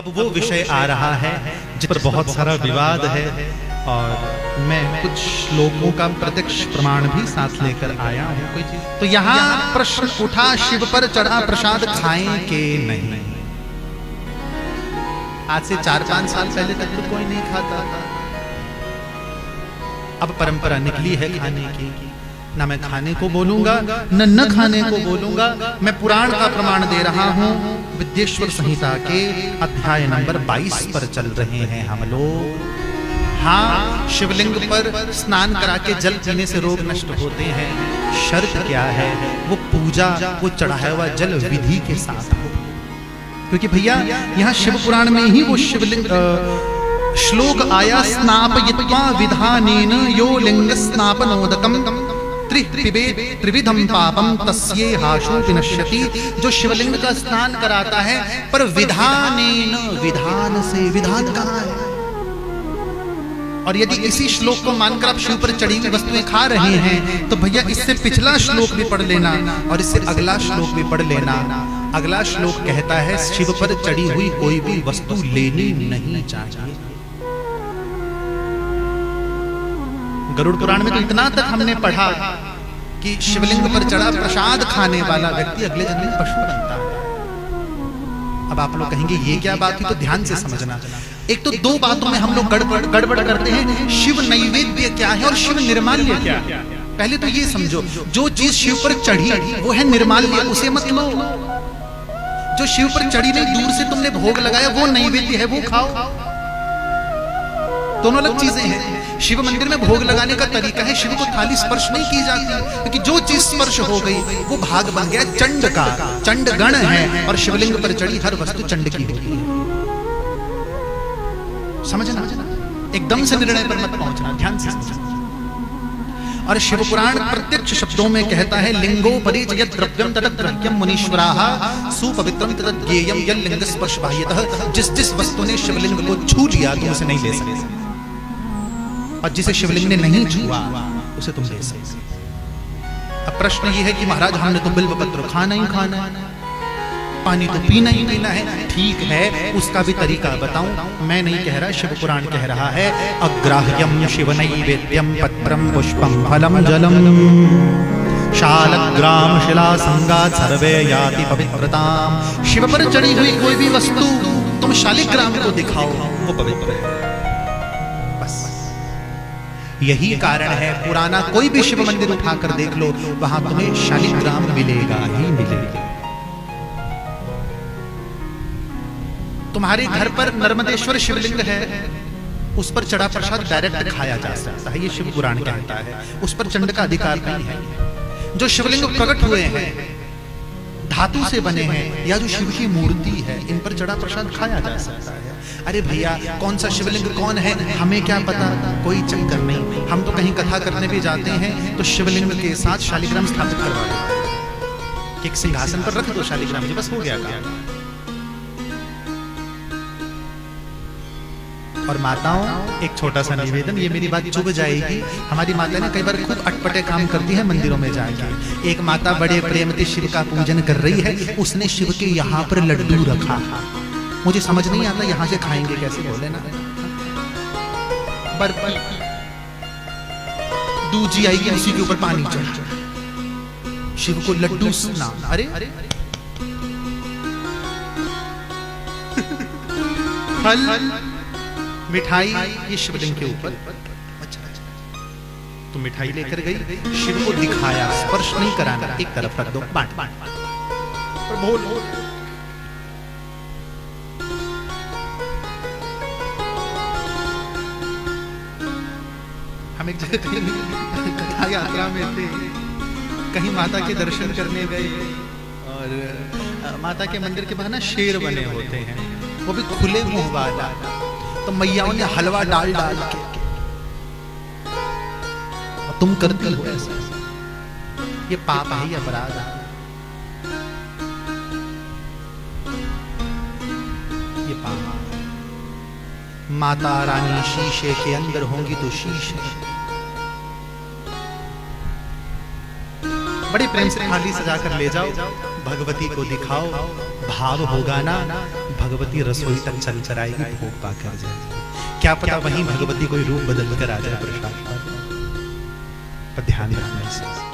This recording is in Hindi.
अब वो विषय आ रहा है जिस पर बहुत सारा विवाद है और मैं कुछ श्लोकों का प्रत्यक्ष प्रमाण भी साथ लेकर आया हूं। कोई चीज तो यहाँ प्रश्न उठा, शिव पर चढ़ा प्रसाद खाएं के नहीं। आज से 4-5 साल पहले तक तो कोई नहीं खाता था, अब परंपरा निकली है खाने की। ना मैं खाने को बोलूंगा न खाने को बोलूंगा, मैं पुराण का प्रमाण दे रहा हूं। विद्येश्वर संहिता के अध्याय नंबर 22 पर चल रहे हैं हम लोग। हाँ, शिवलिंग पर स्नान करा के जल पीने से रोग नष्ट होते हैं। शर्त क्या है? वो पूजा, वो चढ़ाया हुआ जल विधि के साथ हो। क्योंकि भैया यहाँ शिव पुराण में ही वो शिवलिंग श्लोक आया, स्नापयित्वा विधानेन यो लिंग स्नापनोदकम त्रिविधम पापम तस्ये हाशो विनश्यति। जो शिवलिंग का स्नान कराता है पर विधानेन, विधान से, विधान कहाँ है? और यदि इसी श्लोक को मानकर आप शिव पर चढ़ी हुई वस्तुएं खा रहे हैं तो भैया इससे पिछला श्लोक भी पढ़ लेना और इससे अगला श्लोक भी पढ़ लेना। अगला श्लोक कहता है शिव पर चढ़ी हुई कोई भी वस्तु लेनी नहीं चाहिए। गरुड़ पुराण में तो इतना तक हमने पढ़ा कि शिवलिंग पर चढ़ा प्रसाद खाने वाला व्यक्ति अगले जन्म में पशु बनता है। अब आप लोग कहेंगे ये क्या बात हुई? तो ध्यान से समझना। एक तो दो बातों में हम लोग गड़बड़ करते हैं। शिव नैवेद्य क्या है और शिव निर्माल्य क्या है? पहले तो ये समझो, जो चीज शिव पर चढ़ी वो है निर्माल्य, उसे मत लो। जो शिव पर चढ़ी नहीं, दूर से तुमने भोग लगाया, वो नैवेद्य है, वो खाओ। दोनों अलग चीजें हैं। शिव मंदिर में भोग लगाने का तरीका है, शिव को थाली स्पर्श नहीं की जाती, क्योंकि जो चीज स्पर्श हो गई वो भाग बन गया चंड का। चंड गण है और शिवलिंग पर चढ़ी हर वस्तु चंड की होती है। समझना, एकदम से निर्णय पर मत पहुंचना, ध्यान से समझना। और शिव पुराण प्रत्यक्ष शब्दों में कहता है, लिंगो परिचयत द्रव्यम तद द्रव्यम मुनीश्वराः सुपवित्रम तद ज्ञेयम यल लिंग स्पर्श बाह्यतः। जिस वस्तु ने शिवलिंग को छू लिया तुम उसे नहीं ले सकते, और जिसे शिवलिंग ने नहीं छुआ उसे तुम ले सकते। अब प्रश्न ये है कि महाराज हमने तो बिल्व पत्र खाना ही खाना है, पानी तो पीना ही पीना है। ठीक है, उसका भी तरीका बताऊं। मैं नहीं कह रहा, शिव पुराण कह रहा है। अग्राह्यम शिव नैवेद्यम पत्रम पुष्पम फलम जलम शालग्राम शिला संगात सर्वे याति पवित्रताम। शिव पर चढ़ी हुई कोई भी वस्तु तुम शालिग्राम को दिखाओ, वो पवित्र है। बस यही कारण है, पुराना कोई भी शिव मंदिर उठाकर देख लो, वहां तुम्हें शालिग्राम मिलेगा ही मिलेगा। तुम्हारे घर पर नर्मदेश्वर शिवलिंग है, उस पर चढ़ा प्रसाद डायरेक्ट खाया जा सकता है, ये शिव पुराण कहता है। उस पर चंड का अधिकार नहीं है। जो शिवलिंग प्रकट हुए हैं, धातु से बने हैं, या जो शिव की मूर्ति है, इन पर चढ़ा प्रसाद खाया जा सकता है। अरे भैया, कौन सा शिवलिंग कौन है हमें क्या पता? कोई चक्कर नहीं। हम तो कहीं कथा करने भी जाते हैं तो शिवलिंग के साथ शालिग्राम स्थापित करवा देते हैं। एक सिंहासन पर रख दो शालिग्राम जी, बस हो गया काम। और माताओं, एक छोटा सा निवेदन, ये मेरी बात चुभ जाएगी। हमारी माता ने कई बार खूब अटपटे काम करती है मंदिरों में जाके। एक माता बड़े प्रेम से शिव का पूजन कर रही है, उसने शिव के यहाँ पर लड्डू रखा। मुझे समझ नहीं आता यहाँ से खाएंगे कैसे, बोले ना। बर्फी दूजी आएगी, उसी के ऊपर पानी चढ़, शिव को लड्डू सुना। अरे फल मिठाई ये शिवलिंग के ऊपर। अच्छा, तो मिठाई लेकर गई, शिव को दिखाया, स्पर्श नहीं कराना, एक तरफ रख दो, बांट बोल। हम एक जगह कथा यात्रा में थे, कहीं माता के दर्शन करने गए और माता के मंदिर के बाहर ना शेर बने होते हैं, वो भी खुले मुंह वाला। तो मैयाओं ने हलवा डाल के, और तुम करती हो ऐसा, ये पाप है, ये अपराध है, ये पाप। माता रानी शीशे के अंदर होंगी तो शीशे, बड़े प्रेम से थाली सजा कर ले जाओ, भगवती को दिखाओ, भाव होगा ना, भगवती रसोई तक चल कर आएगी, भोग पाकर जाएगी। क्या पता वहीं भगवती कोई रूप बदल कर आ जाए प्रसाद पर ध्यान रखना।